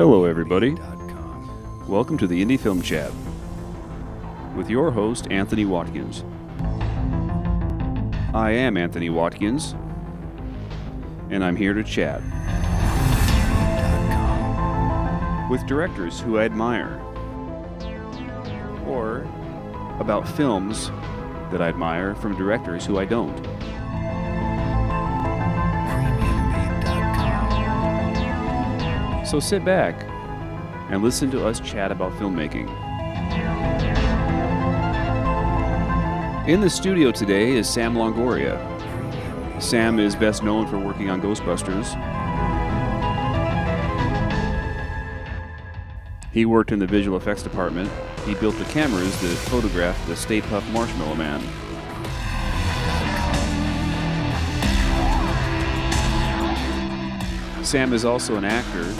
Hello, everybody. Welcome to the Indie Film Chat with your host, Anthony Watkins. I am Anthony Watkins, and I'm here to chat with directors who I admire, or about films that I admire from directors who I don't. So sit back and listen to us chat about filmmaking. In the studio today is Sam Longoria. Sam is best known for working on Ghostbusters. He worked in the visual effects department. He built the cameras that photographed the Stay Puft Marshmallow Man. Sam is also an actor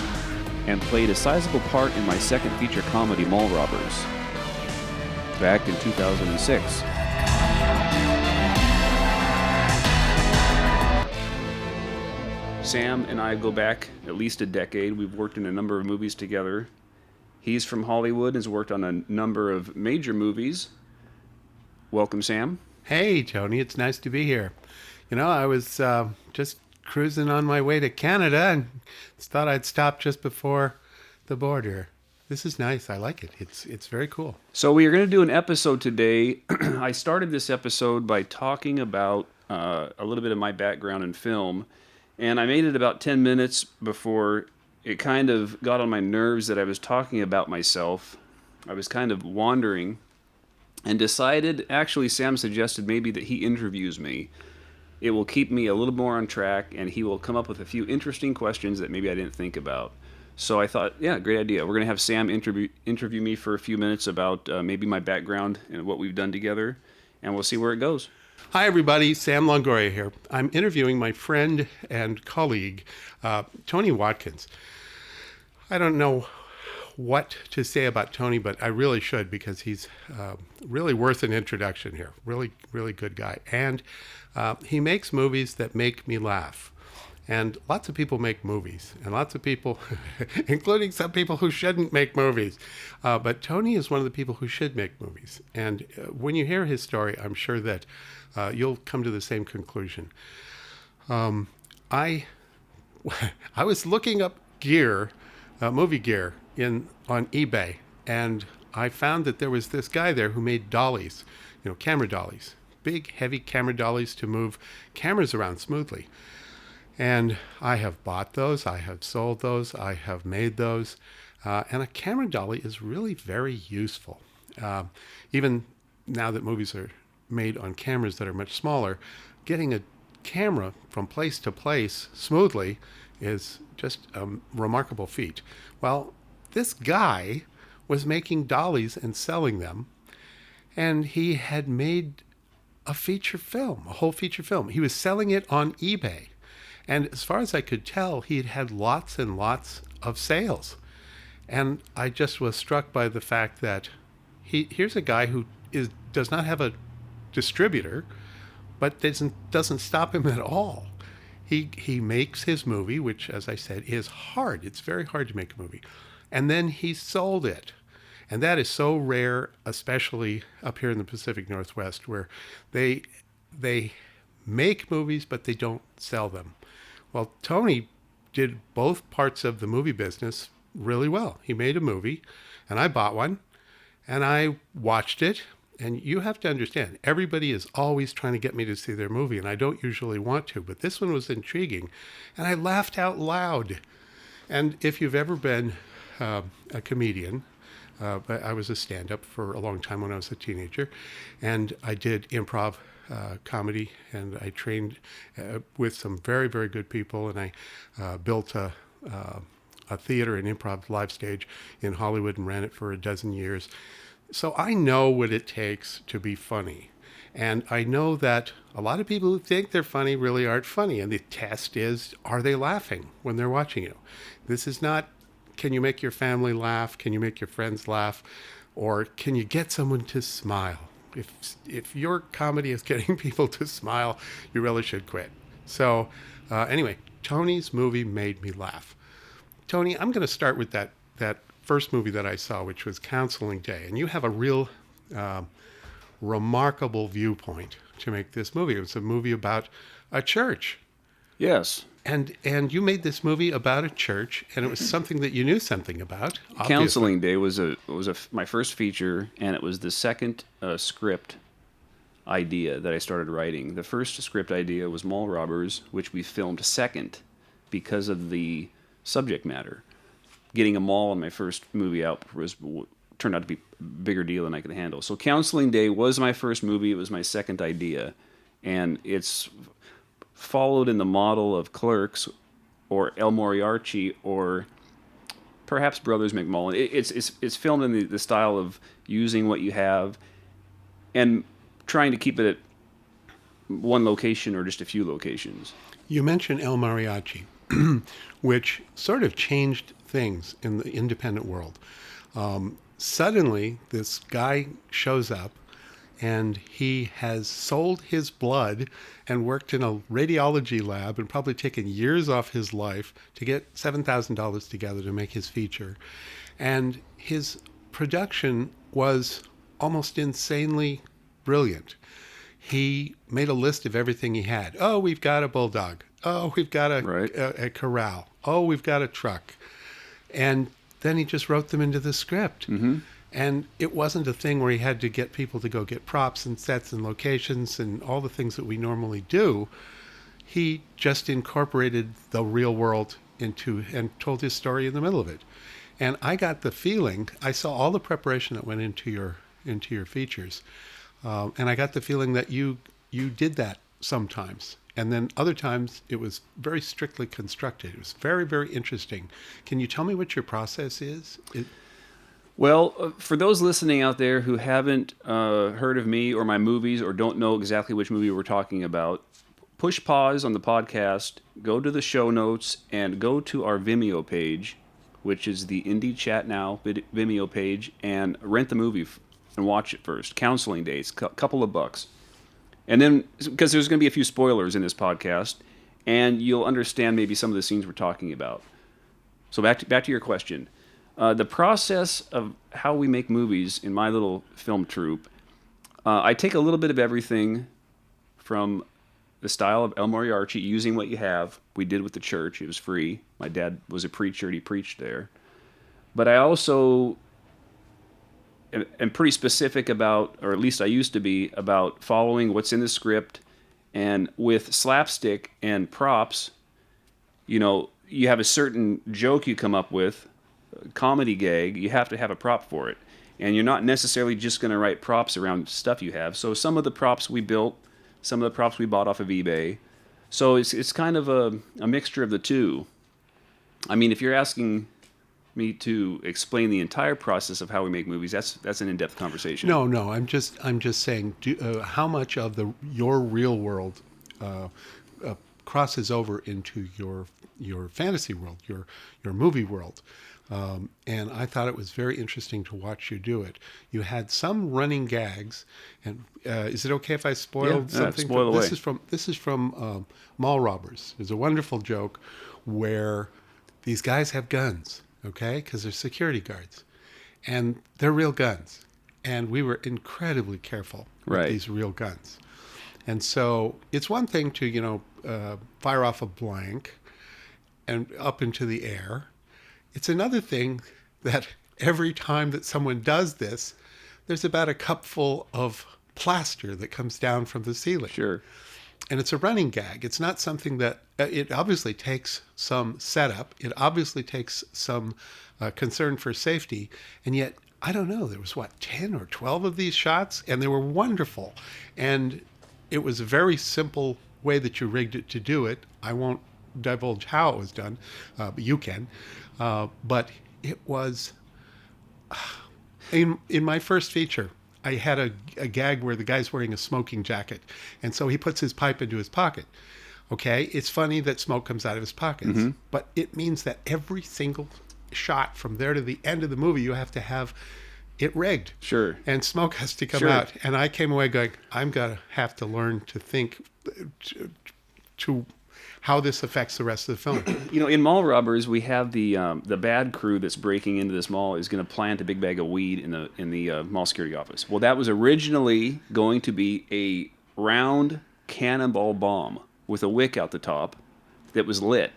and played a sizable part in my second feature comedy, Mall Robbers, back in 2006. Sam and I go back at least a decade. We've worked in a number of movies together. He's from Hollywood and has worked on a number of major movies. Welcome, Sam. Hey, Tony. It's nice to be here. You know, I was just cruising on my way to Canada and thought I'd stop just before the border. This is nice. I like it. It's very cool. So we are going to do an episode today. I started this episode by talking about a little bit of my background in film, and I made it about 10 minutes before it kind of got on my nerves that I was talking about myself. I was kind of wandering and decided, actually Sam suggested maybe that he interviews me. It will keep me a little more on track, and he will come up with a few interesting questions that maybe I didn't think about. So I thought, yeah, great idea. We're going to have Sam interview me for a few minutes about maybe my background and what we've done together, and we'll see where it goes. Hi, everybody. Sam Longoria here. I'm interviewing my friend and colleague, Tony Watkins. I don't know what to say about Tony, but I really should, because he's really worth an introduction here. Really, really good guy. And he makes movies that make me laugh. And lots of people make movies, and lots of people, including some people who shouldn't make movies. But Tony is one of the people who should make movies. And when you hear his story, I'm sure that you'll come to the same conclusion. I was looking up gear, movie gear, on eBay, and I found that there was this guy there who made dollies, camera dollies, big, heavy camera dollies to move cameras around smoothly. And I have bought those, I have sold those, I have made those, and a camera dolly is really very useful. Even now that movies are made on cameras that are much smaller, getting a camera from place to place smoothly is just a remarkable feat. Well, this guy was making dollies and selling them, and he had made a feature film, a whole feature film. He was selling it on eBay. And as far as I could tell, he had had lots and lots of sales. And I just was struck by the fact that here's a guy who does not have a distributor, but doesn't stop him at all. He makes his movie, which, as I said, is hard. It's very hard to make a movie. And then he sold it. And that is so rare, especially up here in the Pacific Northwest, where they make movies, but they don't sell them. Well, Tony did both parts of the movie business really well. He made a movie, and I bought one, and I watched it. And you have to understand, everybody is always trying to get me to see their movie, and I don't usually want to, but this one was intriguing, and I laughed out loud. And if you've ever been a comedian, I was a stand-up for a long time when I was a teenager, and I did improv comedy, and I trained with some very, very good people, and I built a theater and improv live stage in Hollywood and ran it for 12 years. So I know what it takes to be funny. And I know that a lot of people who think they're funny really aren't funny. And the test is, are they laughing when they're watching you? This is not, can you make your family laugh? Can you make your friends laugh? Or can you get someone to smile? If your comedy is getting people to smile, you really should quit. So anyway, Tony's movie made me laugh. Tony, I'm going to start with that first movie that I saw, which was Counseling Day, and you have a real uh, remarkable viewpoint to make this movie. It was a movie about a church, Yes. and you made this movie about a church, and it was something that you knew something about. Obviously, Counseling Day was my first feature, and it was the second script idea that I started writing. The first script idea was Mall Robbers, which we filmed second because of the subject matter. Getting a mall in my first movie out turned out to be a bigger deal than I could handle. So Counseling Day was my first movie. It was my second idea, and it's followed in the model of Clerks or El Moriarty or perhaps Brothers McMullen. It's filmed in the style of using what you have and trying to keep it at one location or just a few locations. you mentioned El Mariachi, which sort of changed things in the independent world. Suddenly, this guy shows up and he has sold his blood and worked in a radiology lab and probably taken years off his life to get $7,000 together to make his feature. And his production was almost insanely brilliant. He made a list of everything he had. Oh, we've got a bulldog. Oh, we've got Right. a corral. Oh, we've got a truck. And then he just wrote them into the script. Mm-hmm. And it wasn't a thing where he had to get people to go get props and sets and locations and all the things that we normally do. He just incorporated the real world into and told his story in the middle of it. And I got the feeling, I saw all the preparation that went into your features, and I got the feeling that you did that sometimes, and then other times it was very strictly constructed. It was very, very interesting. Can you tell me what your process is? Well, for those listening out there who haven't heard of me or my movies or don't know exactly which movie we're talking about, push pause on the podcast, go to the show notes, and go to our Vimeo page, which is the Indie Chat Now Vimeo page, and rent the movie and watch it first. Counseling Days, couple of bucks. And then, because there's going to be a few spoilers in this podcast, and you'll understand maybe some of the scenes we're talking about. So back to your question. The process of how we make movies in my little film troupe, I take a little bit of everything from the style of El Moriarty, using what you have. We did with the church. It was free. My dad was a preacher, and he preached there. But I also am pretty specific about, or at least I used to be, about following what's in the script. And with slapstick and props, you have a certain joke you come up with, comedy gag, you have to have a prop for it. And you're not necessarily just going to write props around stuff you have. So some of the props we built, some of the props we bought off of eBay. So it's kind of a mixture of the two. I mean, if you're asking me to explain the entire process of how we make movies, that's an in-depth conversation. No. I'm just saying, how much of your real world crosses over into your fantasy world, your movie world. And I thought it was very interesting to watch you do it. You had some running gags, and is it okay if I spoiled something? Spoil away. This is from Mall Robbers. There's a wonderful joke where these guys have guns, okay, because they're security guards, and they're real guns, and we were incredibly careful with these real guns. And so it's one thing to fire off a blank and up into the air. It's another thing that every time that someone does this, there's about a cupful of plaster that comes down from the ceiling. Sure. And it's a running gag. It's not something that, it obviously takes some setup. It obviously takes some concern for safety. And yet, I don't know, there was 10 or 12 of these shots, and they were wonderful. And it was a very simple way that you rigged it to do it. I won't divulge how it was done, but you can. But it was, in my first feature, I had a gag where the guy's wearing a smoking jacket, and so he puts his pipe into his pocket. Okay, it's funny that smoke comes out of his pockets, but it means that every single shot from there to the end of the movie, you have to have it rigged. Sure. And smoke has to come out. And I came away going, I'm going to have to learn to think, to how this affects the rest of the film. In Mall Robbers, we have the bad crew that's breaking into this mall is going to plant a big bag of weed in the mall security office. Well, that was originally going to be a round cannonball bomb with a wick out the top that was lit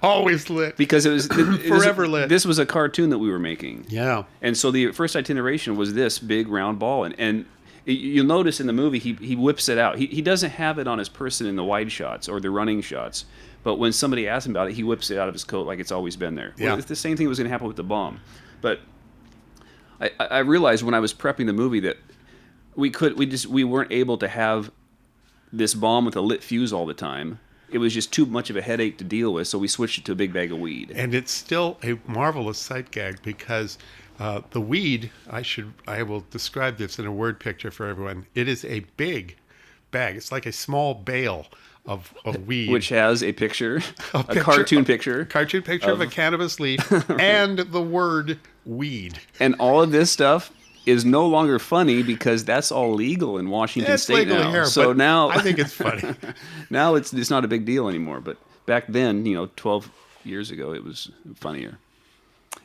Always lit. because it was Forever lit. This was a cartoon that we were making. Yeah. And so the first itineration was this big round ball, and you'll notice in the movie he whips it out. He doesn't have it on his person in the wide shots or the running shots, but when somebody asks him about it, he whips it out of his coat like it's always been there. Yeah. Well, it's the same thing was going to happen with the bomb, but I realized when I was prepping the movie that we weren't able to have this bomb with a lit fuse all the time. It was just too much of a headache to deal with, so we switched it to a big bag of weed. And it's still a marvelous sight gag because the weed, I will describe this in a word picture for everyone. It is a big bag. It's like a small bale of weed. Which has a picture, a cartoon picture. Cartoon picture of a cannabis leaf and the word weed. And all of this stuff is no longer funny because that's all legal in Washington It's State legally now. here, So but now I think it's funny. now it's not a big deal anymore. But back then, 12 years ago, it was funnier.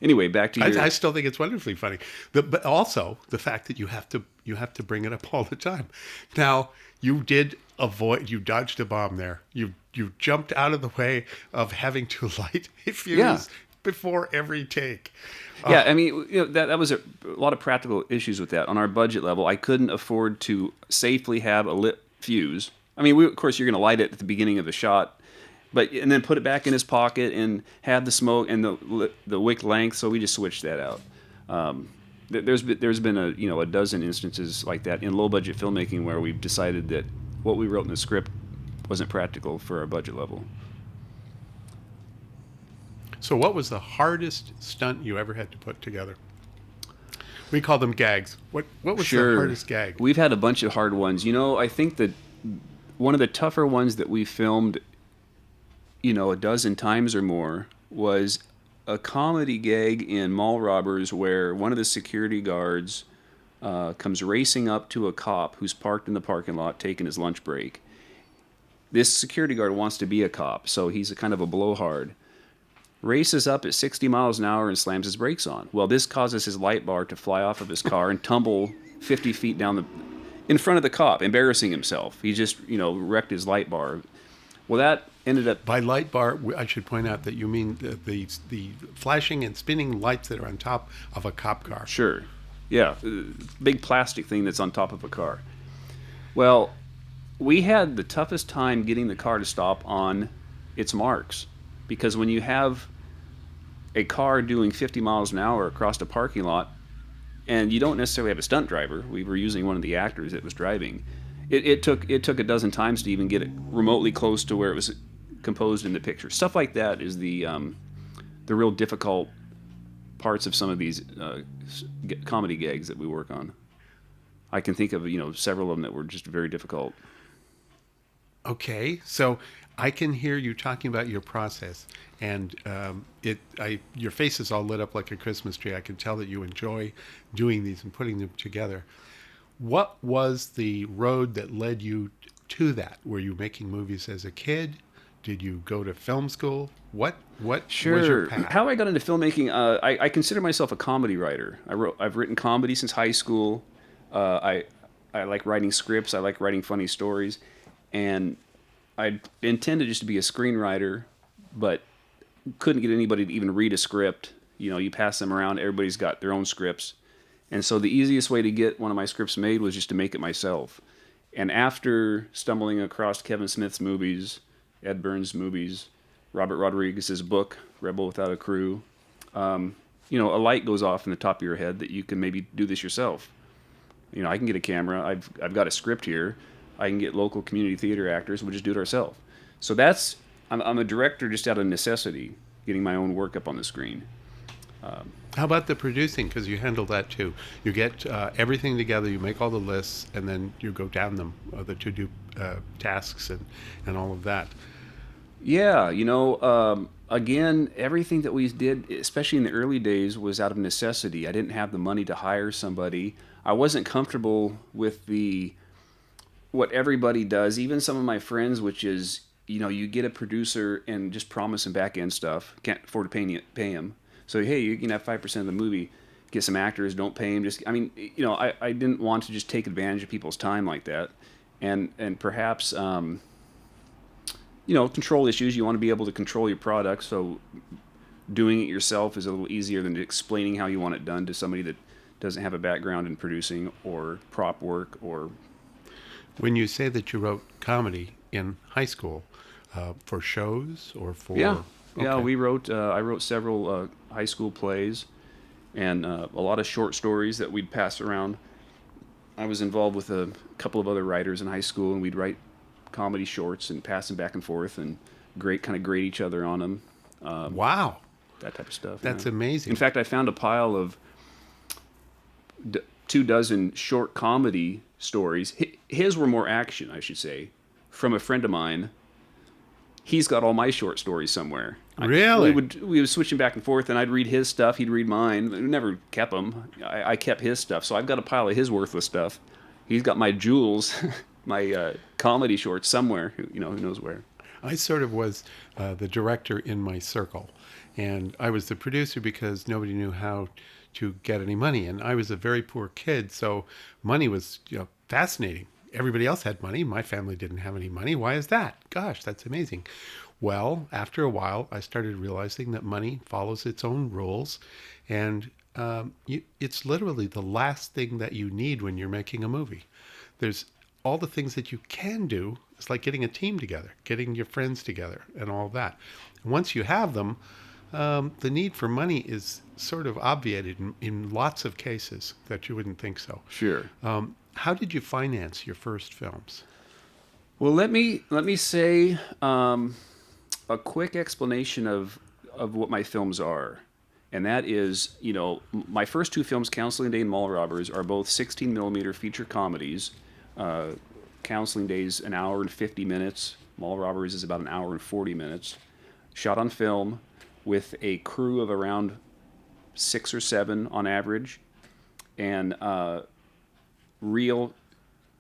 Anyway, back to your... I still think it's wonderfully funny, but also the fact that you have to bring it up all the time. Now you dodged a bomb there. You jumped out of the way of having to light a fuse before every take. Yeah, I mean, that was a lot of practical issues with that. On our budget level, I couldn't afford to safely have a lit fuse. I mean, of course, you're going to light it at the beginning of the shot, and then put it back in his pocket and have the smoke and the wick length. So we just switched that out. There's been a dozen instances like that in low budget filmmaking where we've decided that what we wrote in the script wasn't practical for our budget level. So what was the hardest stunt you ever had to put together? We call them gags. What was the hardest gag? We've had a bunch of hard ones. I think that one of the tougher ones that we filmed, a dozen times or more, was a comedy gag in Mall Robbers where one of the security guards comes racing up to a cop who's parked in the parking lot taking his lunch break. This security guard wants to be a cop, so he's a kind of a blowhard. Races up at 60 miles an hour and slams his brakes on. Well, this causes his light bar to fly off of his car and tumble 50 feet down in front of the cop, embarrassing himself. He just, wrecked his light bar. Well, that ended up... By light bar, I should point out that you mean the flashing and spinning lights that are on top of a cop car. Sure. Yeah. Big plastic thing that's on top of a car. Well, we had the toughest time getting the car to stop on its marks. Because when you have a car doing 50 miles an hour across a parking lot, and you don't necessarily have a stunt driver, we were using one of the actors that was driving. It took a dozen times to even get it remotely close to where it was composed in the picture. Stuff like that is the real difficult parts of some of these comedy gags that we work on. I can think of several of them that were just very difficult. Okay, so I can hear you talking about your process, and your face is all lit up like a Christmas tree. I can tell that you enjoy doing these and putting them together. What was the road that led you to that? Were you making movies as a kid? Did you go to film school? What was your path? How I got into filmmaking, I consider myself a comedy writer. I've written comedy since high school. I like writing scripts. I like writing funny stories. And I intended just to be a screenwriter, but couldn't get anybody to even read a script. You pass them around, everybody's got their own scripts. And so the easiest way to get one of my scripts made was just to make it myself. And after stumbling across Kevin Smith's movies, Ed Burns' movies, Robert Rodriguez's book, Rebel Without a Crew, a light goes off in the top of your head that you can maybe do this yourself. I can get a camera. I've got a script here. I can get local community theater actors. We'll just do it ourselves. So I'm a director just out of necessity, getting my own work up on the screen. How about the producing? Because you handle that too. You get everything together, you make all the lists, and then you go down them, the to-do tasks and all of that. Yeah, again, everything that we did, especially in the early days, was out of necessity. I didn't have the money to hire somebody. I wasn't comfortable with what everybody does, even some of my friends, which is you get a producer and just promise him back end stuff. Can't afford to pay him. So hey, you can have 5% of the movie. Get some actors. Don't pay him. Just I mean, I didn't want to just take advantage of people's time like that, and perhaps control issues. You want to be able to control your product. So doing it yourself is a little easier than explaining how you want it done to somebody that doesn't have a background in producing or prop work or When you say that you wrote comedy in high school, for shows or yeah. for. Yeah, Okay. we wrote. I wrote several high school plays and a lot of short stories that we'd pass around. I was involved with a couple of other writers in high school, and we'd write comedy shorts and pass them back and forth, and grade each other on them. Wow. That type of stuff. Yeah. That's In amazing. fact, I found a pile of 2 dozen short comedy stories. His were more action, I should say, from a friend of mine. He's got all my short stories somewhere. Really? We was switching back and forth, and I'd read his stuff, he'd read mine. We never kept them. I kept his stuff, so I've got a pile of his worthless stuff. He's got my jewels, my comedy shorts somewhere. Who knows where? I sort of was the director in my circle, and I was the producer because nobody knew how to get any money, and I was a very poor kid, so money was fascinating. Everybody else had money. My family didn't have any money. Why is that? Gosh, that's amazing. Well, after a while, I started realizing that money follows its own rules, and it's literally the last thing that you need when you're making a movie. There's all the things that you can do. It's like getting a team together, getting your friends together, and all that. Once you have them, the need for money is sort of obviated in lots of cases that you wouldn't think so. Sure. How did you finance your first films? Well, let me say a quick explanation of what my films are, and that is, my first two films, Counseling Day and Mall Robbers, are both 16 millimeter feature comedies. Uh, Counseling Day's an hour and 50 minutes. Mall Robbers is about an hour and 40 minutes. Shot on film with a crew of around 6 or 7 on average, and real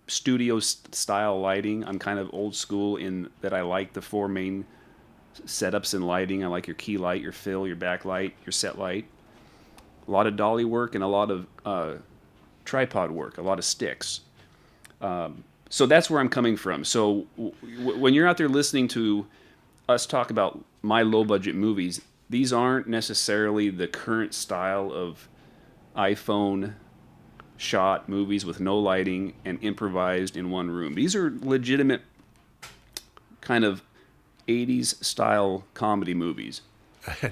studio style lighting. I'm kind of old school in that I like the 4 main setups in lighting. I like your key light, your fill, your backlight, your set light. A lot of dolly work and a lot of tripod work, a lot of sticks. So that's where I'm coming from. So when you're out there listening to us talk about my low budget movies, these aren't necessarily the current style of iPhone shot movies with no lighting and improvised in one room. These are legitimate kind of 80s style comedy movies.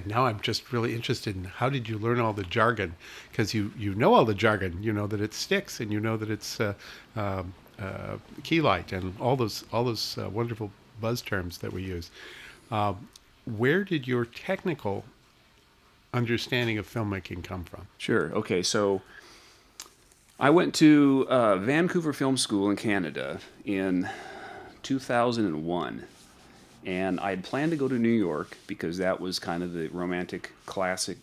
Now I'm just really interested in how did you learn all the jargon? Because you know all the jargon. You know that it sticks, and you know that it's key light, and all those wonderful buzz terms that we use. Where did your technical understanding of filmmaking come from? Sure. Okay, so I went to Vancouver Film School in Canada in 2001. And I had planned to go to New York because that was kind of the romantic classic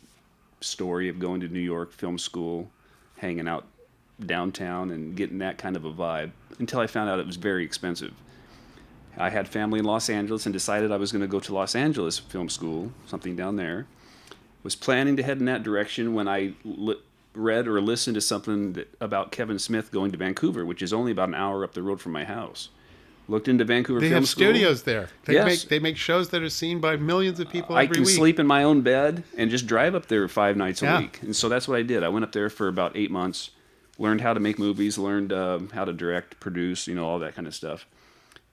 story of going to New York film school, hanging out downtown and getting that kind of a vibe, until I found out it was very expensive. I had family in Los Angeles and decided I was going to go to Los Angeles Film School, something down there. Was planning to head in that direction when I read or listened to something about Kevin Smith going to Vancouver, which is only about an hour up the road from my house. Looked into Vancouver They Film have School. studios there. Yes. They make shows that are seen by millions of people I every can week. sleep in my own bed and just drive up there 5 nights a Yeah. week. And so that's what I did. I went up there for about 8 months, learned how to make movies, learned how to direct, produce, all that kind of stuff.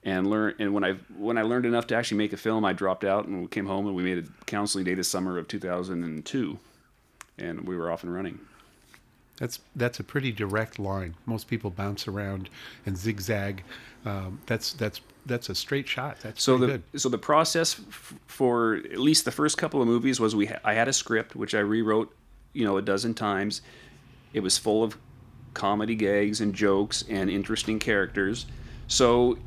And when I learned enough to actually make a film, I dropped out and we came home and we made a Counseling Day this summer of 2002, and we were off and running. That's a pretty direct line. Most people bounce around and zigzag. That's a straight shot. That's So pretty good. the process for at least the first couple of movies was I had a script which I rewrote, a dozen times. It was full of comedy gags and jokes and interesting characters. So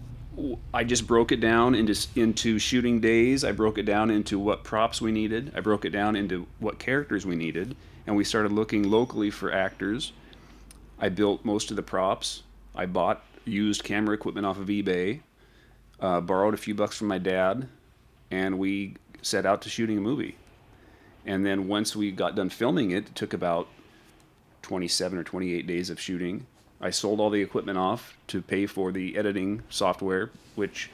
I just broke it down into shooting days. I broke it down into what props we needed. I broke it down into what characters we needed, and we started looking locally for actors. I built most of the props. I bought used camera equipment off of eBay. borrowed a few bucks from my dad, and we set out to shooting a movie. And then once we got done filming it, it took about 27 or 28 days of shooting. I sold all the equipment off to pay for the editing software, which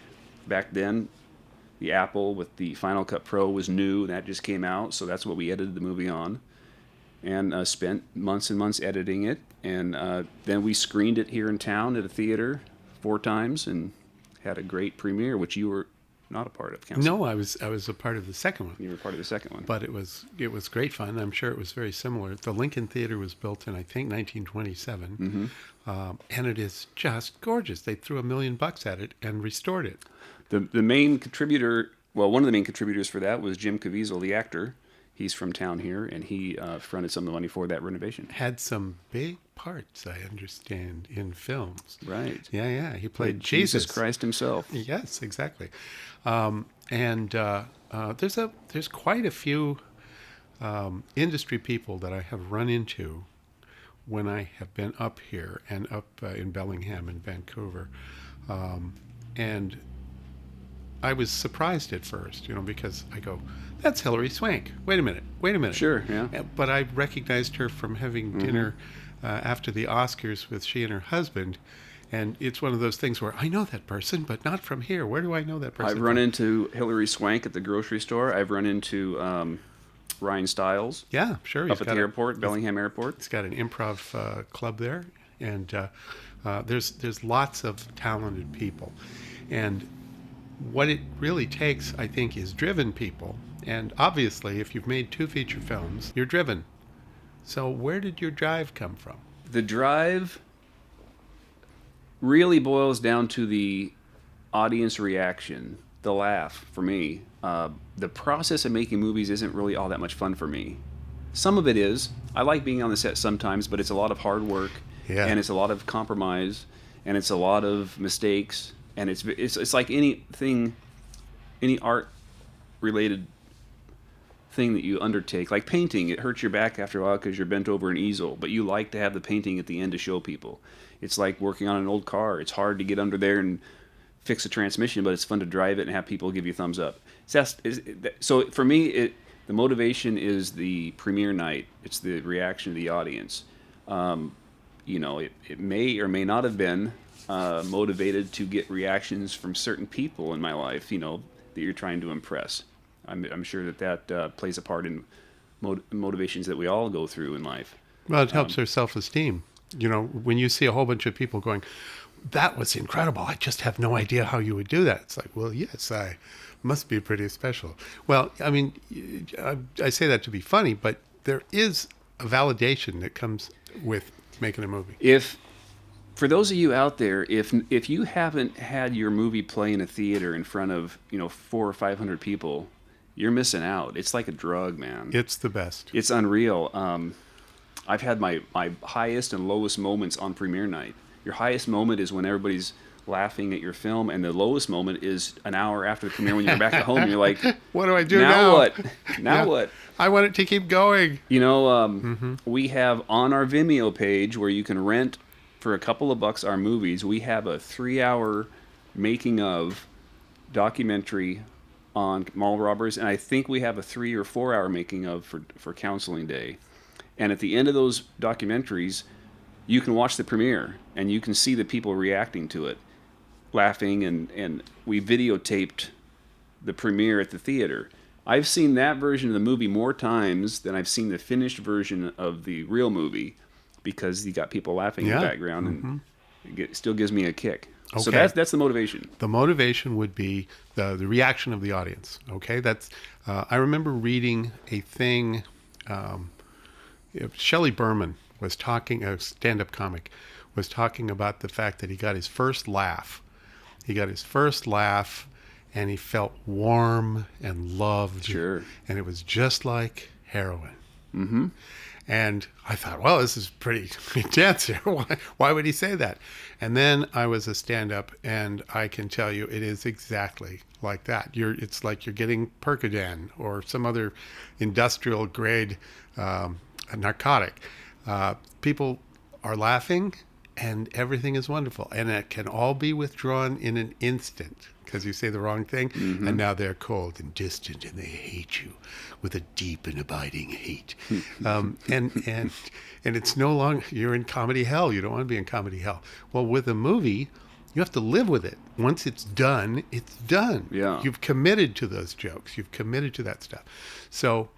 back then the Apple with the Final Cut Pro was new. That just came out, so that's what we edited the movie on. And spent months and months editing it. And then we screened it here in town at a theater 4 times and had a great premiere, which you were not a part of, Council. No, I was a part of the second one. You were part of the second one. But it was great fun. I'm sure it was very similar. The Lincoln Theater was built in, I think, 1927, and it is just gorgeous. They threw $1 million at it and restored it. The main contributor, well, one of the main contributors for that was Jim Caviezel, the actor. He's from town here, and he fronted some of the money for that renovation. Had some big parts, I understand, in films. Right. Yeah. He played Jesus Christ himself. Yes, exactly. And there's quite a few industry people that I have run into when I have been up here and up in Bellingham and Vancouver, and I was surprised at first, because I go, that's Hilary Swank. Wait a minute. Sure, yeah. But I recognized her from having dinner after the Oscars with she and her husband. And it's one of those things where I know that person, but not from here. Where do I know that person I've run into Hilary Swank at the grocery store. I've run into Ryan Stiles. Yeah, sure. Up at the airport, Bellingham Airport. He's got an improv club there. And there's lots of talented people. And what it really takes, I think, is driven people. And obviously, if you've made 2 feature films, you're driven. So where did your drive come from? The drive really boils down to the audience reaction, the laugh for me. The process of making movies isn't really all that much fun for me. Some of it is. I like being on the set sometimes, but it's a lot of hard work, and it's a lot of compromise, and it's a lot of mistakes, and it's like any art related thing that you undertake, like painting. It hurts your back after a while because you're bent over an easel, but you like to have the painting at the end to show people. It's like working on an old car. It's hard to get under there and fix a transmission, but it's fun to drive it and have people give you thumbs up. So for me, the motivation is the premiere night. It's the reaction of the audience. It may or may not have been motivated to get reactions from certain people in my life, that you're trying to impress. I'm sure that plays a part in motivations that we all go through in life. Well, it helps their self-esteem. When you see a whole bunch of people going, that was incredible. I just have no idea how you would do that. It's like, well, yes, I must be pretty special. Well, I mean, I say that to be funny, but there is a validation that comes with making a movie. For those of you out there, if you haven't had your movie play in a theater in front of 400 or 500 people, you're missing out. It's like a drug, man. It's the best. It's unreal. I've had my highest and lowest moments on premiere night. Your highest moment is when everybody's laughing at your film, and the lowest moment is an hour after the premiere when you're back at home and you're like, what do I do now? Now what? I want it to keep going. We have on our Vimeo page where you can rent for a couple of bucks our movies. We have a 3-hour making of documentary on mall robbers, and I think we have a 3 or 4 hour making of for counseling day. And at the end of those documentaries, you can watch the premiere and you can see the people reacting to it, laughing, and we videotaped the premiere at the theater. I've seen that version of the movie more times than I've seen the finished version of the real movie, because you got people laughing in the background, and it still gives me a kick. Okay. So that's the motivation. The motivation would be the reaction of the audience. Okay, that's. I remember reading a thing. Shelley Berman was talking. A stand-up comic was talking about the fact that he got his first laugh. And he felt warm and loved. Sure. And it was just like heroin. Mm-hmm. And I thought, well, this is pretty intense here. Why would he say that? And then I was a stand-up, and I can tell you it is exactly like that. It's like you're getting Percodan or some other industrial-grade narcotic. People are laughing, and everything is wonderful. And it can all be withdrawn in an instant because you say the wrong thing, and now they're cold and distant, and they hate you with a deep and abiding hate. And it's no longer, you're in comedy hell. You don't want to be in comedy hell. Well, with a movie, you have to live with it. Once it's done, it's done. Yeah. You've committed to those jokes. You've committed to that stuff. So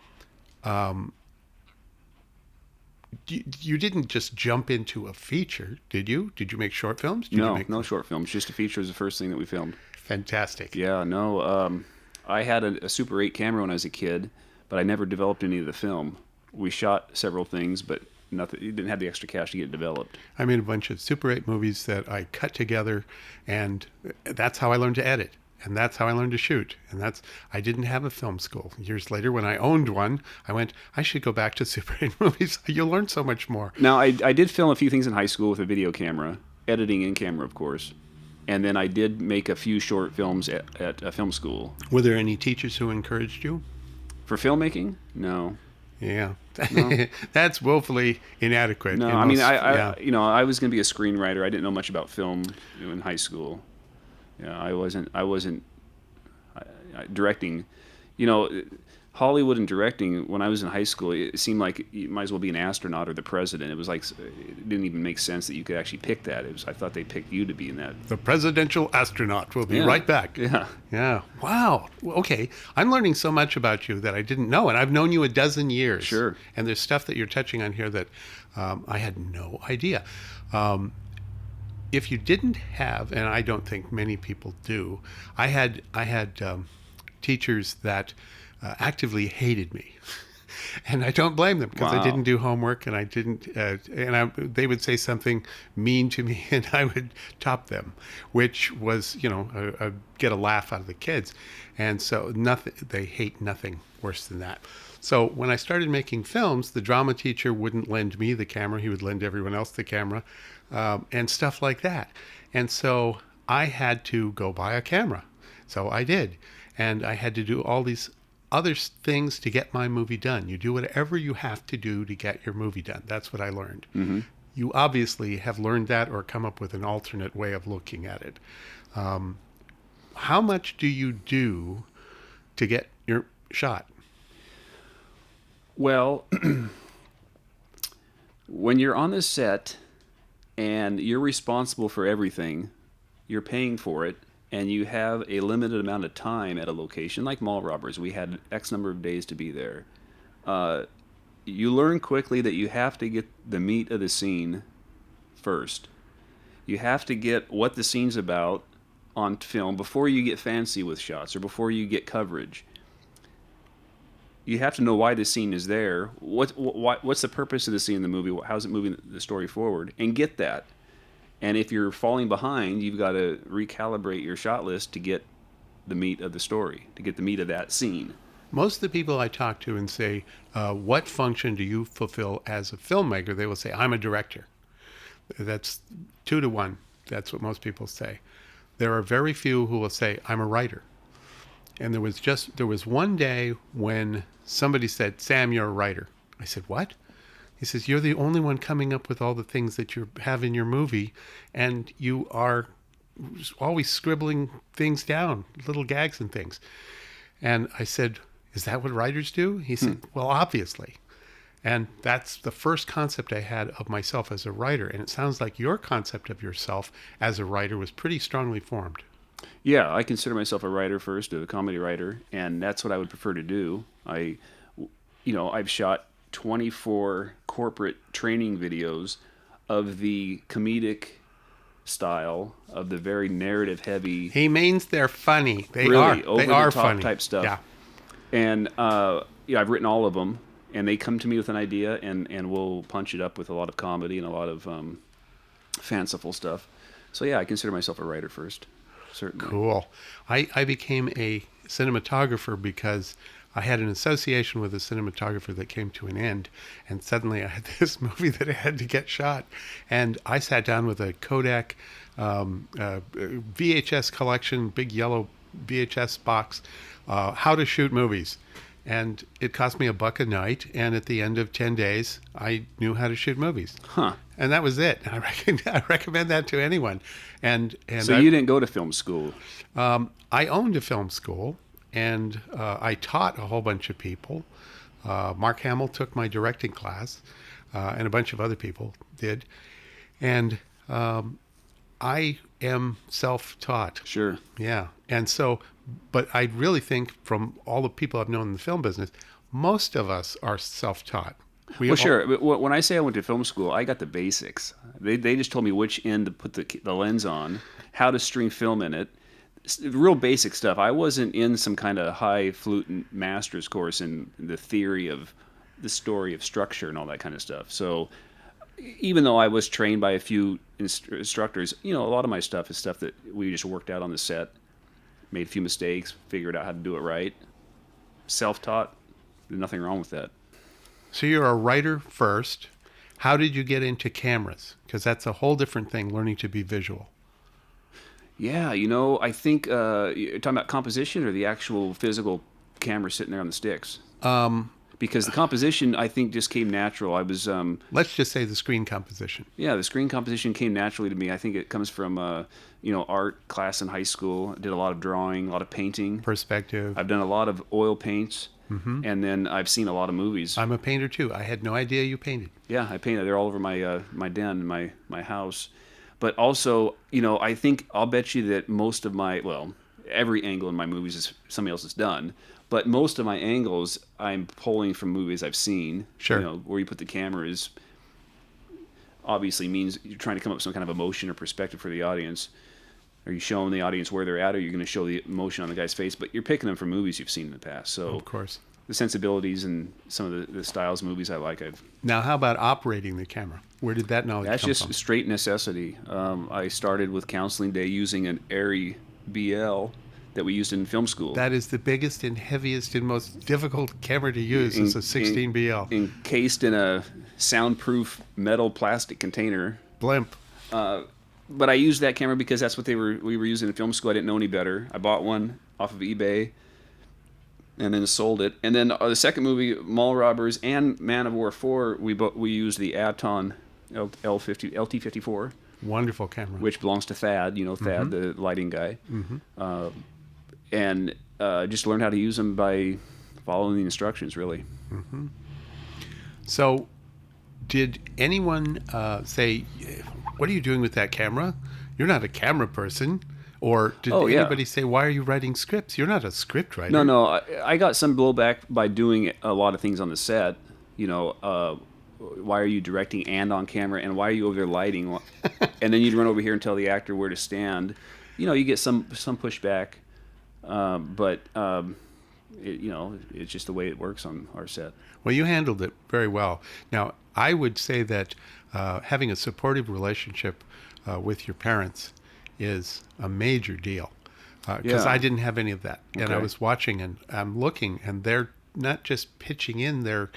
you didn't just jump into a feature, did you? Did you make short films? Did you No, make no short films. Just a feature is the first thing that we filmed. Fantastic. Yeah, no. I had a Super 8 camera when I was a kid, but I never developed any of the film. We shot several things, but nothing. You didn't have the extra cash to get it developed. I made a bunch of Super 8 movies that I cut together, and that's how I learned to edit. And that's how I learned to shoot. And I didn't have a film school. Years later, when I owned one, I went, I should go back to Super 8 movies. You'll learn so much more. Now, I did film a few things in high school with a video camera, editing in camera, of course. And then I did make a few short films at a film school. Were there any teachers who encouraged you? For filmmaking? No. Yeah. No. That's woefully inadequate. No, I mean, I was going to be a screenwriter. I didn't know much about film in high school. Yeah, I wasn't directing. Hollywood and directing, when I was in high school, it seemed like you might as well be an astronaut or the president. It was like, it didn't even make sense that you could actually pick that. I thought they picked you to be in that. The presidential astronaut. We'll be right back. Yeah. Yeah. Wow. Okay. I'm learning so much about you that I didn't know. And I've known you a dozen years. Sure. And there's stuff that you're touching on here that I had no idea. If you didn't have, and I don't think many people do, I had teachers that actively hated me. And I don't blame them because I didn't do homework and I didn't, they would say something mean to me and I would top them, which was, get a laugh out of the kids. And so they hate nothing worse than that. So when I started making films, the drama teacher wouldn't lend me the camera. He would lend everyone else the camera and stuff like that. And so I had to go buy a camera. So I did. And I had to do all these other things to get my movie done. You do whatever you have to do to get your movie done. That's what I learned. Mm-hmm. You obviously have learned that or come up with an alternate way of looking at it. How much do you do to get your shot? Well, when you're on the set and you're responsible for everything, you're paying for it, and you have a limited amount of time at a location, like Mall Robbers, we had X number of days to be there. You learn quickly that you have to get the meat of the scene first. You have to get what the scene's about on film before you get fancy with shots or before you get coverage. You have to know why the scene is there. What's the purpose of the scene in the movie? How's it moving the story forward? And get that. And if you're falling behind, you've got to recalibrate your shot list to get the meat of the story, to get the meat of that scene. Most of the people I talk to and say, what function do you fulfill as a filmmaker? They will say, I'm a director. That's 2 to 1. That's what most people say. There are very few who will say, I'm a writer. And there was one day when somebody said, Sam, you're a writer. I said, what? He says, you're the only one coming up with all the things that you have in your movie, and you are always scribbling things down, little gags and things. And I said, is that what writers do? He said, well, obviously. And that's the first concept I had of myself as a writer. And it sounds like your concept of yourself as a writer was pretty strongly formed. Yeah, I consider myself a writer first, a comedy writer, and that's what I would prefer to do. I've shot 24 corporate training videos of the comedic style, of the very narrative heavy. He means they're funny. They really, are. Over they the are top funny type stuff. Yeah. And I've written all of them, and they come to me with an idea, and we'll punch it up with a lot of comedy and a lot of fanciful stuff. So yeah, I consider myself a writer first. Certainly. Cool. I became a cinematographer because I had an association with a cinematographer that came to an end, and suddenly I had this movie that I had to get shot. And I sat down with a Kodak VHS collection, big yellow VHS box, how to shoot movies. and it cost me $1 a night. And at the end of 10 days, I knew how to shoot movies. Huh. And that was it. I recommend that to anyone. And So you didn't go to film school? I owned a film school, and I taught a whole bunch of people. Mark Hamill took my directing class, and a bunch of other people did. And I am self-taught. Sure. Yeah. And so, but I really think from all the people I've known in the film business, most of us are self-taught. Well, sure. But when I say I went to film school, I got the basics. They just told me which end to put the lens on, how to string film in it, real basic stuff. I wasn't in some kind of highfalutin master's course in the theory of the story of structure and all that kind of stuff. So even though I was trained by a few instructors, a lot of my stuff is stuff that we just worked out on the set, made a few mistakes, figured out how to do it right. Self-taught, there's nothing wrong with that. So you're a writer first. How did you get into cameras? Because that's a whole different thing, learning to be visual. Yeah, I think you're talking about composition or the actual physical camera sitting there on the sticks. Because the composition, I think, just came natural. I was Let's just say the screen composition. yeah, the screen composition came naturally to me. I think it comes from art class in high school. I did a lot of drawing, a lot of painting. Perspective. I've done a lot of oil paints, and then I've seen a lot of movies. I'm a painter too. I had no idea you painted. Yeah, I painted. They're all over my den, my house. But also, I think I'll bet you that most of every angle in my movies is somebody else has done. But most of my angles I'm pulling from movies I've seen. Sure. Where you put the camera is obviously means you're trying to come up with some kind of emotion or perspective for the audience. Are you showing the audience where they're at, or you're going to show the emotion on the guy's face? But you're picking them from movies you've seen in the past. So Of course. the sensibilities and some of the styles of movies I like, Now, how about operating the camera? Where did that knowledge that's come just from? straight necessity. I started with counseling day using an Arri BL that we used in film school. That is the biggest and heaviest and most difficult camera to use. It's a 16 BL. Encased in a soundproof metal plastic container. Blimp. But I used that camera because that's what we were using in film school. I didn't know any better. I bought one off of eBay and then sold it. And then the second movie, Mall Robbers and Man of War 4, we used the Aton LT54, Wonderful camera. which belongs to Thad, Thad, the lighting guy. And just learned how to use them by following the instructions, really. So, did anyone say, "What are you doing with that camera? You're not a camera person"? Or did anybody say, "Why are you writing scripts? You're not a script writer"? No. I got some blowback by doing a lot of things on the set. Why are you directing and on camera, and why are you over there lighting? And then you'd run over here and tell the actor where to stand. You get some pushback, but it's just the way it works on our set. Well, you handled it very well. Now, I would say that having a supportive relationship with your parents is a major deal, because I didn't have any of that. And I Okay. was watching and I'm looking, and they're not just pitching in, they're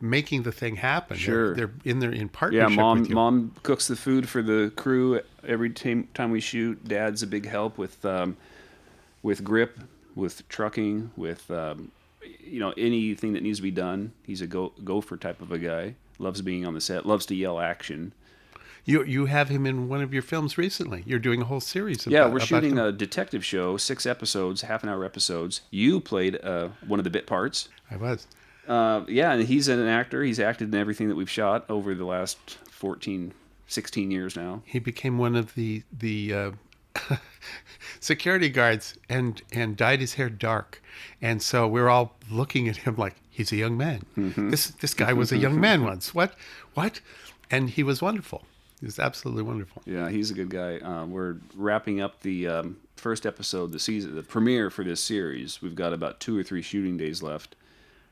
making the thing happen. Sure. They're in there in Yeah, partnership with you. mom cooks the food for the crew every time we shoot. Dad's a big help with grip, with trucking, with anything that needs to be done. He's a gopher type of a guy. Loves being on the set. Loves to yell action. You have him in one of your films recently. You're doing a whole series. Yeah, we're about shooting him. a detective show, 6 episodes, half-an-hour episodes. You played one of the bit parts. I was. Yeah, and he's an actor. He's acted in everything that we've shot over the last 16 years now. He became one of the security guards and dyed his hair dark, and so we're all looking at him like he's a young man. This guy was a young man once. What? And he was wonderful. He was absolutely wonderful. Yeah, he's a good guy. We're wrapping up the first episode, the premiere for this series. We've got about 2 or 3 shooting days left.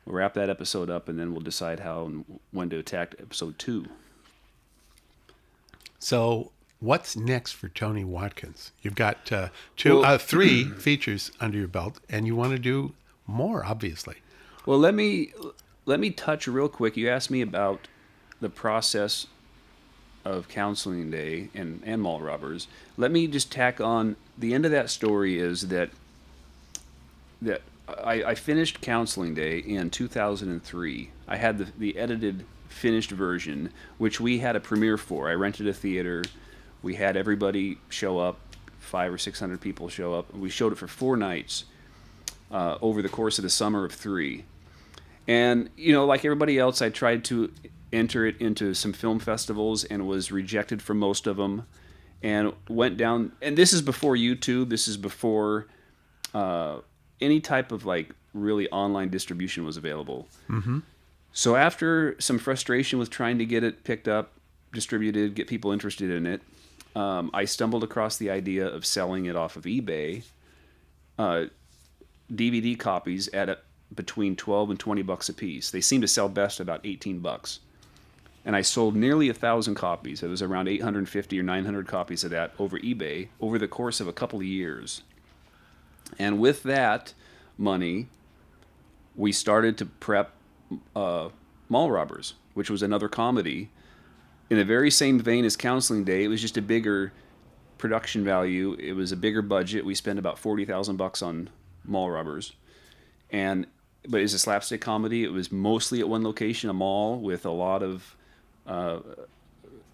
We'll wrap that episode up, and then we'll decide how and when to attack episode 2. So what's next for Tony Watkins? You've got 3 features under your belt, and you want to do more, obviously. Well, let me touch real quick. You asked me about the process of counseling day and Mall Robbers. Let me just tack on the end of that story is that I finished Counseling Day in 2003. I had the edited finished version, which we had a premiere for. I rented a theater. We had everybody show up, 500 or 600 people show up. We showed it for 4 nights over the course of the summer of three. And, like everybody else, I tried to enter it into some film festivals and was rejected from most of them. And went down, and this is before YouTube. This is before any type of like really online distribution was available. Mm-hmm. So after some frustration with trying to get it picked up, distributed, get people interested in it, I stumbled across the idea of selling it off of eBay, DVD copies at between 12 and $20 a piece. They seem to sell best at about $18. And I sold nearly 1,000 copies. It was around 850 or 900 copies of that over eBay over the course of a couple of years. And with that money, we started to prep Mall Robbers, which was another comedy in the very same vein as Counseling Day. It was just a bigger production value. It was a bigger budget. We spent about $40,000 on Mall Robbers, but it was a slapstick comedy. It was mostly at one location, a mall, with a lot of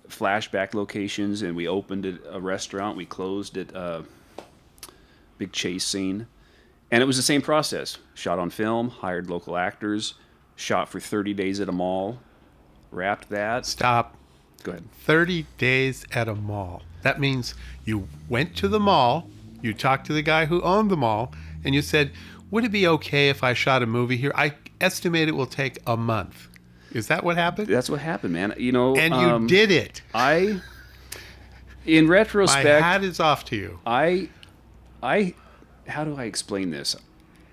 flashback locations. And we opened at a restaurant. We closed at a big chase scene. And it was the same process. Shot on film, hired local actors, shot for 30 days at a mall, wrapped that. Stop. Go ahead. 30 days at a mall. That means you went to the mall, you talked to the guy who owned the mall, and you said, would it be okay if I shot a movie here? I estimate it will take a month. Is that what happened? That's what happened, man. And you did it. In retrospect, my hat is off to you. How do I explain this?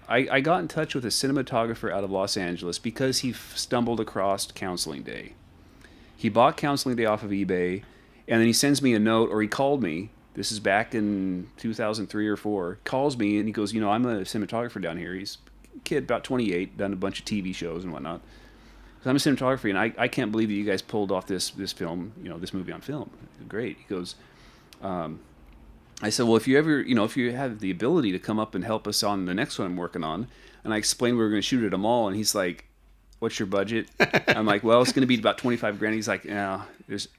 I got in touch with a cinematographer out of Los Angeles because he stumbled across Counseling Day. He bought Counseling Day off of eBay, and then he sends me a note, or he called me. This is back in 2003 or 4. Calls me, and he goes, I'm a cinematographer down here. He's a kid, about 28, done a bunch of TV shows and whatnot. So I'm a cinematographer, and I can't believe that you guys pulled off this film, this movie on film. Great. He goes, I said, well, if you ever, if you have the ability to come up and help us on the next one I'm working on, and I explained we were going to shoot at a mall, and he's like, what's your budget? I'm like, well, it's going to be about 25 grand. He's like, yeah,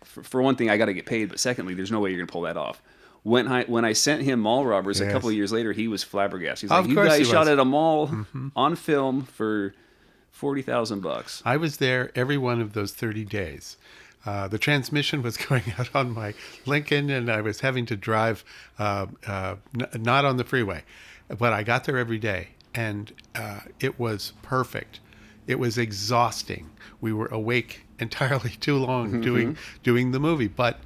for one thing, I got to get paid, but secondly, there's no way you're going to pull that off. When I sent him Mall Robbers a couple of years later, he was flabbergasted. He's like, you guys shot at a mall on film for $40,000. I was there every one of those 30 days. The transmission was going out on my Lincoln, and I was having to drive not on the freeway. But I got there every day, and it was perfect. It was exhausting. We were awake entirely too long doing the movie. But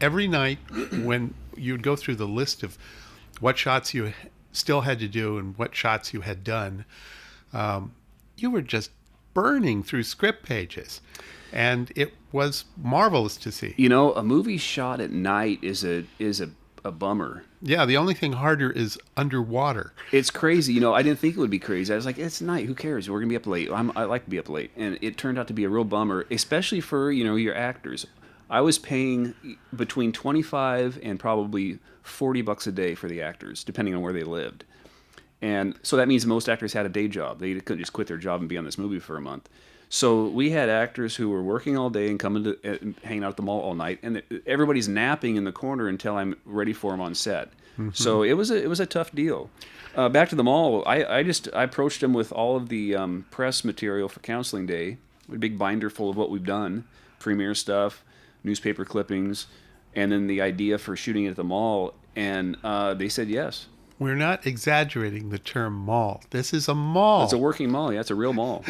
every night when you'd go through the list of what shots you still had to do and what shots you had done, you were just burning through script pages. And it was marvelous to see. A movie shot at night is a bummer. Yeah, the only thing harder is underwater. It's crazy. I didn't think it would be crazy. I was like, it's night. Who cares? We're going to be up late. I like to be up late. And it turned out to be a real bummer, especially for, your actors. I was paying between $25 and probably $40 a day for the actors, depending on where they lived. And so that means most actors had a day job. They couldn't just quit their job and be on this movie for a month. So we had actors who were working all day and coming to hanging out at the mall all night, and everybody's napping in the corner until I'm ready for them on set. So it was a tough deal. Back to the mall, I approached them with all of the press material for Counseling Day, a big binder full of what we've done, premiere stuff, newspaper clippings, and then the idea for shooting it at the mall, and they said yes. We're not exaggerating the term mall. This is a mall. It's a working mall. Yeah, it's a real mall.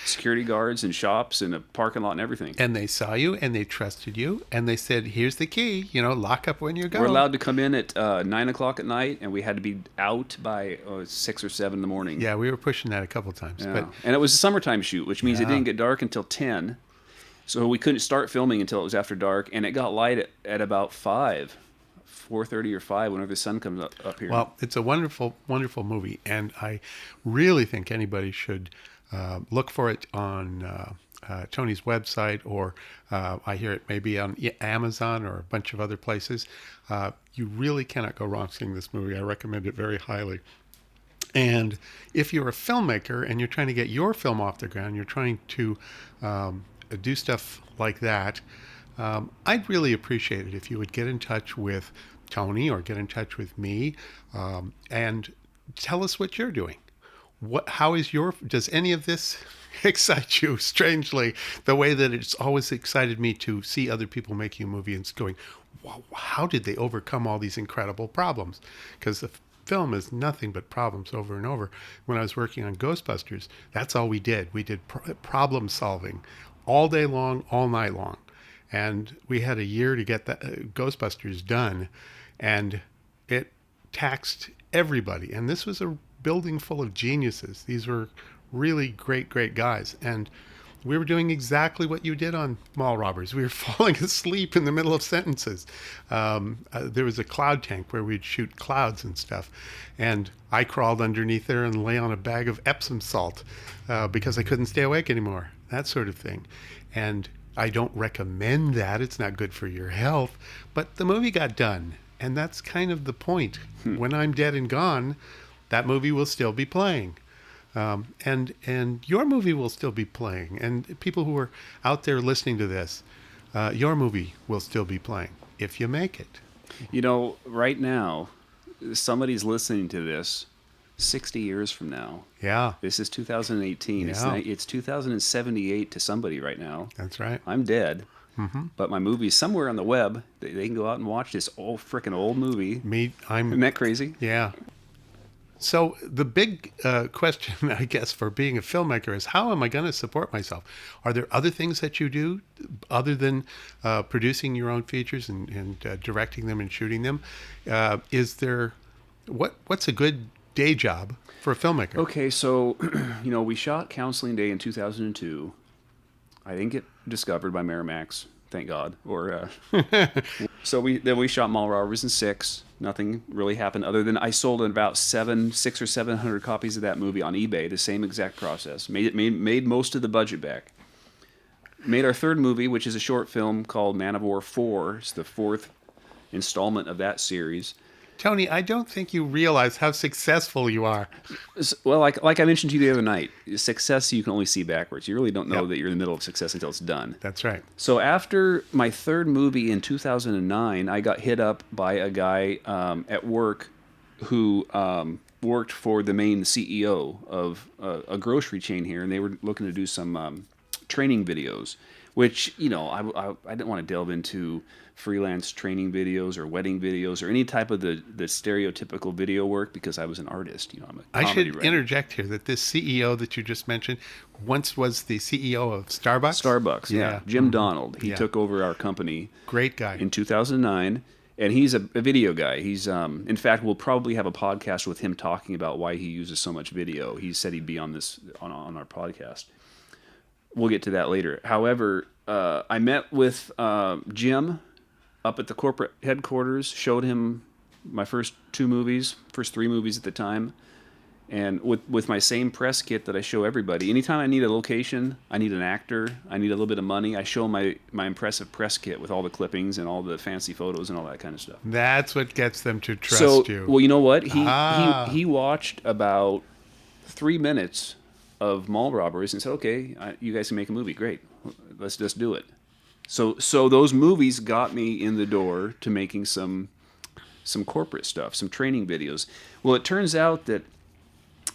Security guards and shops and a parking lot and everything. And they saw you and they trusted you and they said, here's the key, lock up when you're going. We're allowed to come in at 9 o'clock at night, and we had to be out by 6 or 7 in the morning. Yeah, we were pushing that a couple times. Yeah. But and it was a summertime shoot, which means it didn't get dark until 10. So we couldn't start filming until it was after dark, and it got light at about 5. 4:30 or 5, whenever the sun comes up here. Well, it's a wonderful, wonderful movie, and I really think anybody should look for it on Tony's website, or I hear it maybe on Amazon or a bunch of other places. You really cannot go wrong seeing this movie. I recommend it very highly. And if you're a filmmaker and you're trying to get your film off the ground, you're trying to do stuff like that, I'd really appreciate it if you would get in touch with Tony or get in touch with me and tell us what you're doing. How is does any of this excite you strangely the way that it's always excited me to see other people making a movie and going, wow, how did they overcome all these incredible problems? Because the film is nothing but problems over and over. When I was working on Ghostbusters, that's all we did. We did problem solving all day long, all night long. And we had a year to get that Ghostbusters done, and it taxed everybody. And this was a building full of geniuses. These were really great, great guys. And we were doing exactly what you did on Mall Robbers. We were falling asleep in the middle of sentences. There was a cloud tank where we'd shoot clouds and stuff. And I crawled underneath there and lay on a bag of Epsom salt because I couldn't stay awake anymore, that sort of thing. And I don't recommend that. It's not good for your health. But the movie got done. And that's kind of the point. When I'm dead and gone, that movie will still be playing. And your movie will still be playing. And people who are out there listening to this, your movie will still be playing if you make it. You know, right now, somebody's listening to this 60 years from now. Yeah. This is 2018. Yeah. It's 2078 to somebody right now. That's right. I'm dead. Mm-hmm. But my movie's somewhere on the web. They can go out and watch this freaking old movie. Isn't that crazy? Yeah. So the big question, I guess, for being a filmmaker is, how am I going to support myself? Are there other things that you do other than producing your own features and directing them and shooting them? Is there what's a good day job for a filmmaker? Okay, so we shot Counseling Day in 2002. I didn't get discovered by Miramax, thank God. Or so we shot Mall Robbers in 6. Nothing really happened other than I sold about 600 or 700 copies of that movie on eBay. The same exact process. Made most of the budget back. Made our third movie, which is a short film called Man of War 4. It's the 4th installment of that series. Tony, I don't think you realize how successful you are. Well, like I mentioned to you the other night, success you can only see backwards. You really don't know that you're in the middle of success until it's done. That's right. So after my third movie in 2009, I got hit up by a guy at work who worked for the main CEO of a grocery chain here, and they were looking to do some training videos, which, I didn't want to delve into freelance training videos or wedding videos or any type of the stereotypical video work because I was an artist. I'm a comedy writer. Interject here that this CEO that you just mentioned once was the CEO of Starbucks. Starbucks, yeah. Jim Donald. He took over our company. Great guy. In 2009. And he's a video guy. He's, in fact, we'll probably have a podcast with him talking about why he uses so much video. He said he'd be on this on our podcast. We'll get to that later. However, I met with Jim up at the corporate headquarters, showed him my first 3 movies at the time, and with my same press kit that I show everybody. Anytime I need a location, I need an actor, I need a little bit of money, I show my impressive press kit with all the clippings and all the fancy photos and all that kind of stuff. That's what gets them to trust you. Well, you know what? He watched about 3 minutes of Mall Robbers and said, okay, you guys can make a movie. Great. Let's just do it. So those movies got me in the door to making some corporate stuff, some training videos. Well, it turns out that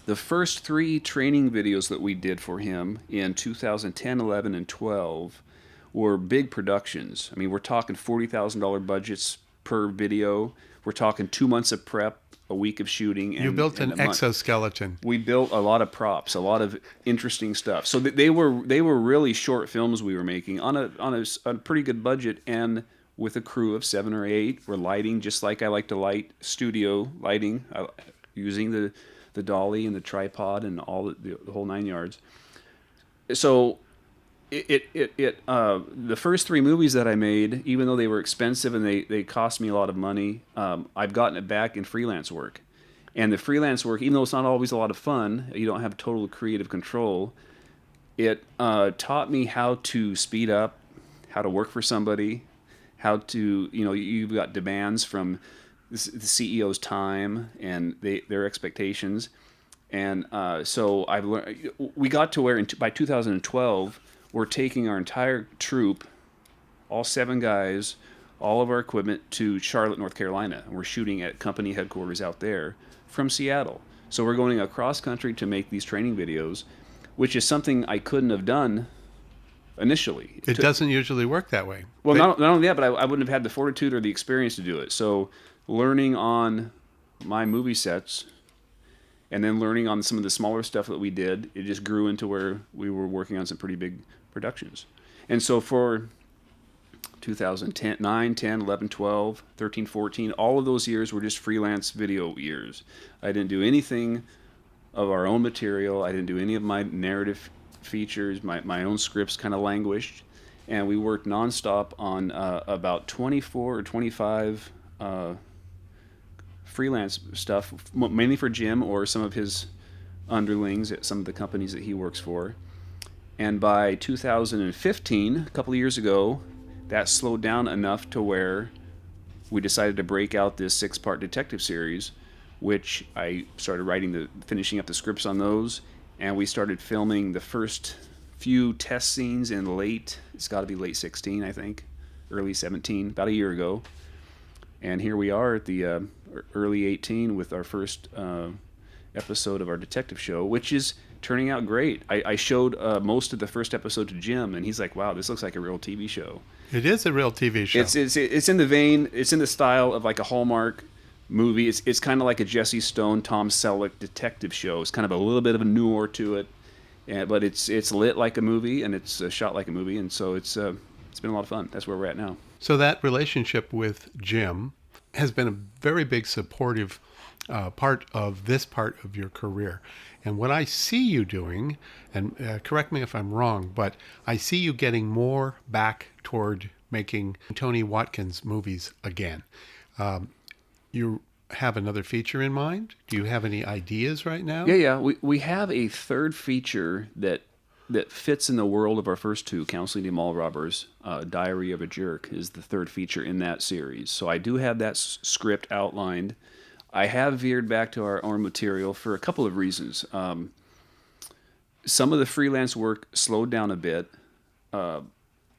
the first 3 training videos that we did for him in 2010, 11, and 12 were big productions. I mean, we're talking $40,000 budgets per video. We're talking 2 months of prep, a week of shooting. You built an exoskeleton. We built a lot of props, a lot of interesting stuff. So they were really short films we were making on a pretty good budget and with a crew of 7 or 8. We're lighting just like I like to light, studio lighting, using the dolly and the tripod and all the whole 9 yards. So the first 3 movies that I made, even though they were expensive and they cost me a lot of money, I've gotten it back in freelance work. And the freelance work, even though it's not always a lot of fun, you don't have total creative control, it taught me how to speed up, how to work for somebody, how to, you've got demands from the CEO's time and their expectations. And so I've learned. We got to where by 2012, we're taking our entire troop, all 7 guys, all of our equipment to Charlotte, North Carolina, and we're shooting at company headquarters out there from Seattle. So we're going across country to make these training videos, which is something I couldn't have done initially. It doesn't usually work that way. Well, not only that, but I wouldn't have had the fortitude or the experience to do it. So learning on my movie sets and then learning on some of the smaller stuff that we did, it just grew into where we were working on some pretty big productions. And so for 2010, 9, 10, 11, 12, 13, 14, all of those years were just freelance video years. I didn't do anything of our own material. I didn't do any of my narrative features. My own scripts kind of languished. And we worked nonstop on about 24 or 25 freelance stuff, mainly for Jim or some of his underlings at some of the companies that he works for. And by 2015, a couple of years ago, that slowed down enough to where we decided to break out this 6-part detective series, which I started finishing up the scripts on those, and we started filming the first few test scenes in it's got to be late 16, I think, early 17, about a year ago. And here we are at the early 18 with our first episode of our detective show, which is turning out great. I showed most of the first episode to Jim, and he's like, "Wow, this looks like a real TV show." It is a real TV show. It's in the vein. It's in the style of like a Hallmark movie. It's kind of like a Jesse Stone, Tom Selleck detective show. It's kind of a little bit of a noir to it, but it's lit like a movie and it's shot like a movie, and so it's been a lot of fun. That's where we're at now. So that relationship with Jim has been a very big supportive part of this part of your career. And what I see you doing, and correct me if I'm wrong, but I see you getting more back toward making Tony Watkins movies again. You have another feature in mind? Do you have any ideas right now? Yeah. We have a third feature that fits in the world of our first two, Counseling to Mall Robbers. Diary of a Jerk is the third feature in that series. So I do have that script outlined. I have veered back to our own material for a couple of reasons. Some of the freelance work slowed down a bit,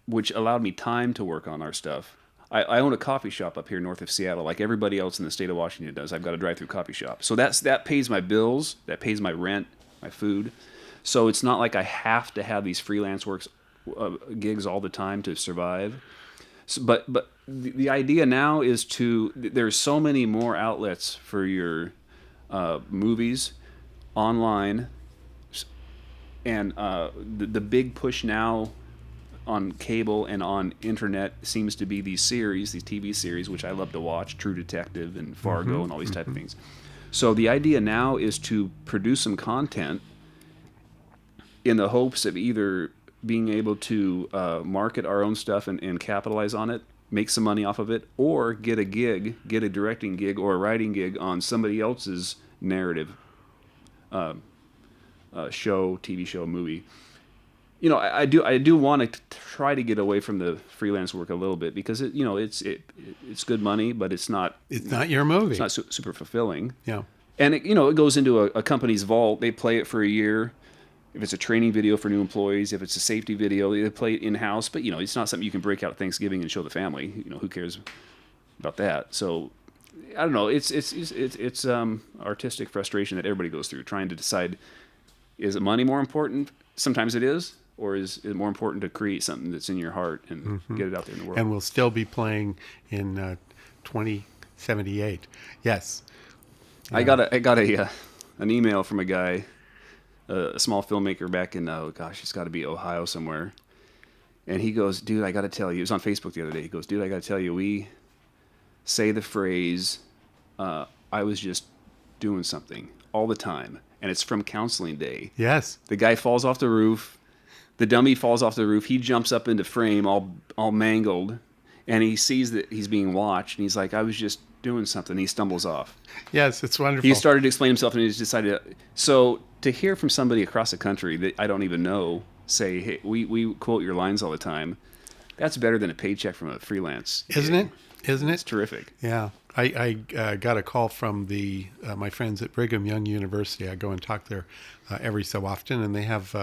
which allowed me time to work on our stuff. I own a coffee shop up here north of Seattle, like everybody else in the state of Washington does. I've got a drive-through coffee shop. So that pays my bills, that pays my rent, my food. So it's not like I have to have these freelance gigs all the time to survive. So, but the idea now is there's so many more outlets for your movies online, and the big push now on cable and on internet seems to be these TV series, which I love to watch, True Detective and Fargo and all these type of things. So the idea now is to produce some content in the hopes of either being able to market our own stuff and capitalize on it, make some money off of it, or get a directing gig or a writing gig on somebody else's narrative show, TV show, movie. You know, I do want to try to get away from the freelance work a little bit because it's good money, but it's not your movie. It's not super fulfilling. Yeah, and it goes into a company's vault. They play it for a year. If it's a training video for new employees, if it's a safety video, they play it in-house. But, it's not something you can break out at Thanksgiving and show the family. Who cares about that? So, I don't know. It's artistic frustration that everybody goes through, trying to decide, is it money more important? Sometimes it is. Or is it more important to create something that's in your heart and get it out there in the world? And we'll still be playing in 2078. Yes. I got an email from a guy, a small filmmaker back in, it's got to be Ohio somewhere. And he goes, "Dude, I got to tell you," it was on Facebook the other day. He goes, "Dude, I got to tell you, we say the phrase, I was just doing something all the time. And it's from counseling day." Yes. The guy falls off the roof. The dummy falls off the roof. He jumps up into frame all mangled. And he sees that he's being watched. And he's like, "I was just doing something." He stumbles off. Yes, it's wonderful. He started to explain himself, and he just decided so to hear from somebody across the country that I don't even know say, "Hey, we quote your lines all the time." That's better than a paycheck from a freelance Isn't it? gig. Isn't It's it? terrific. Yeah. I got a call from my friends at Brigham Young University. I go and talk there every so often, and they have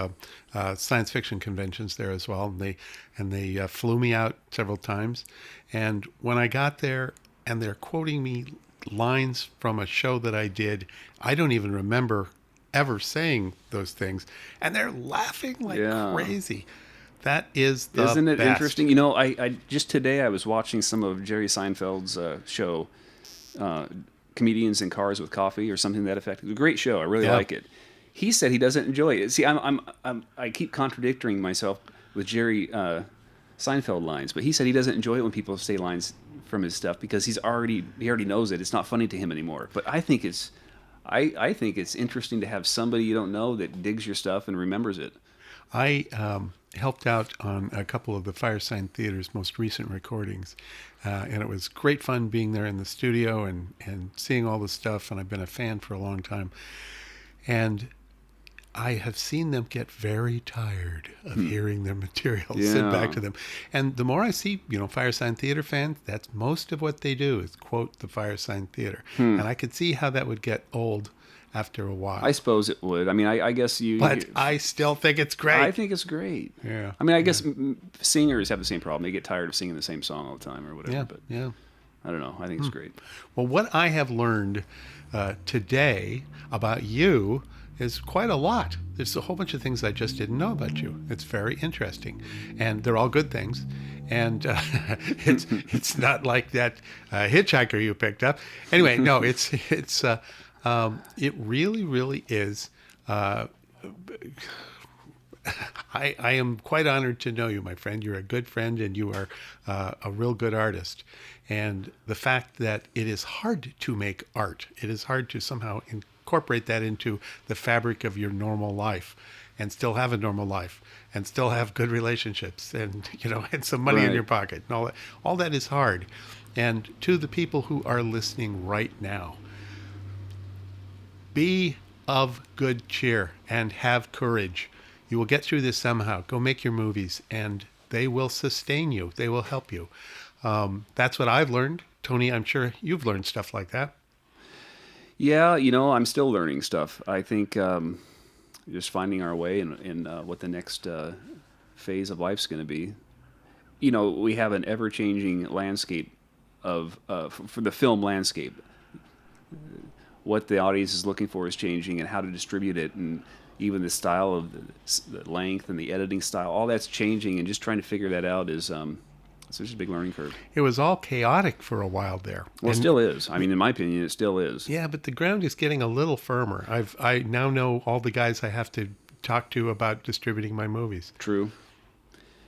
science fiction conventions there as well. And they flew me out several times. And when I got there, and they're quoting me lines from a show that I did, I don't even remember ever saying those things, and they're laughing like Yeah. crazy. That is the Isn't it best. interesting? You know, I just today I was watching some of Jerry Seinfeld's show, Comedians in Cars with Coffee or something to that effect. It's a great show. I really Yeah. like it. He said he doesn't enjoy it. See, I keep contradicting myself with Jerry Seinfeld lines, but he said he doesn't enjoy it when people say lines from his stuff because he already knows it. It's not funny to him anymore. But I think it's interesting to have somebody you don't know that digs your stuff and remembers it. I helped out on a couple of the Firesign Theater's most recent recordings, and it was great fun being there in the studio and seeing all the stuff, and I've been a fan for a long time. And I have seen them get very tired of hearing their material, sit back Yeah. to them. And the more I see, Firesign Theater fans, that's most of what they do is quote the Firesign Theater. And I could see how that would get old after a while. I suppose it would. I mean, I guess But I still think it's great. I think it's great. Yeah. I mean, I guess singers have the same problem. They get tired of singing the same song all the time or whatever. Yeah, But yeah. I don't know. I think it's great. Well, what I have learned today about you is quite a lot. There's a whole bunch of things I just didn't know about you. It's very interesting, and they're all good things. And it's not like that hitchhiker you picked up. Anyway, no, it really is. I am quite honored to know you, my friend. You're a good friend, and you are a real good artist. And the fact that it is hard to make art, it is hard to somehow incorporate that into the fabric of your normal life, and still have a normal life, and still have good relationships, and and some money in Right. your pocket, and all that is hard. And to the people who are listening right now, be of good cheer and have courage. You will get through this somehow. Go make your movies, and they will sustain you. They will help you. That's what I've learned. Tony, I'm sure you've learned stuff like that. Yeah, I'm still learning stuff. I think just finding our way in what the next phase of life's going to be. We have an ever-changing landscape of for the film landscape. What the audience is looking for is changing, and how to distribute it, and even the style of the length and the editing style, all that's changing, and just trying to figure that out is it's just a big learning curve. It was all chaotic for a while there. Well, it still is. I mean, in my opinion, it still is. Yeah, but the ground is getting a little firmer. I now know all the guys I have to talk to about distributing my movies. True.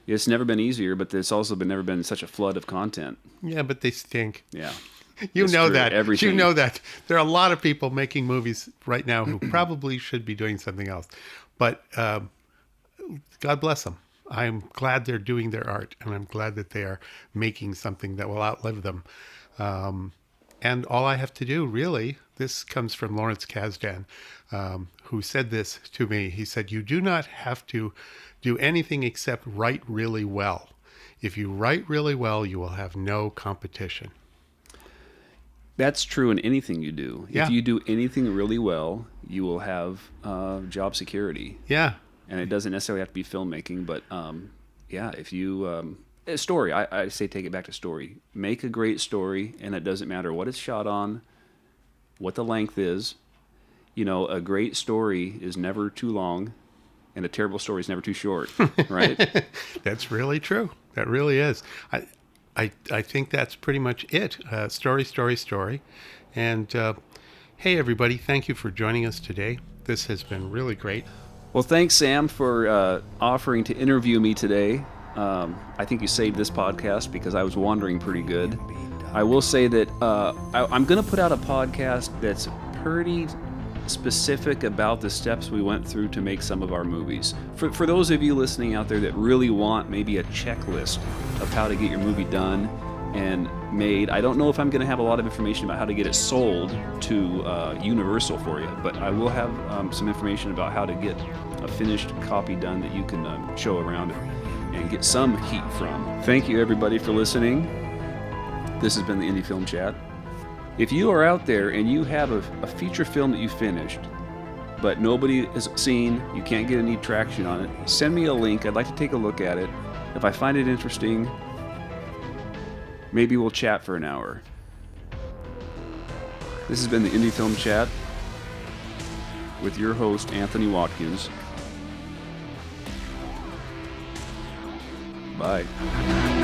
It's never been easier, but there's also never been such a flood of content. Yeah, but they stink. Yeah. You It's know true. that. Everything. You know that. There are a lot of people making movies right now who probably should be doing something else. But God bless them. I'm glad they're doing their art, and I'm glad that they are making something that will outlive them. And all I have to do, really, this comes from Lawrence Kasdan, who said this to me. He said, "You do not have to do anything except write really well. If you write really well, you will have no competition." That's true in anything you do. Yeah. If you do anything really well, you will have job security. Yeah. And it doesn't necessarily have to be filmmaking, but yeah, if you a story, I say take it back to story. Make a great story, and it doesn't matter what it's shot on, what the length is. A great story is never too long, and a terrible story is never too short, right? That's really true. That really is. I think that's pretty much it. Story. And hey, everybody, thank you for joining us today. This has been really great. Well, thanks, Sam, for offering to interview me today. I think you saved this podcast because I was wandering pretty good. I will say that I'm going to put out a podcast that's pretty specific about the steps we went through to make some of our movies. For those of you listening out there that really want maybe a checklist of how to get your movie done and made, I don't know if I'm going to have a lot of information about how to get it sold to Universal for you, but I will have some information about how to get a finished copy done that you can show around and get some heat from. Thank you, everybody, for listening. This has been the Indie Film Chat. If you are out there and you have a feature film that you finished, but nobody has seen, you can't get any traction on it, send me a link. I'd like to take a look at it. If I find it interesting, maybe we'll chat for an hour. This has been the Indie Film Chat with your host, Anthony Watkins. Bye.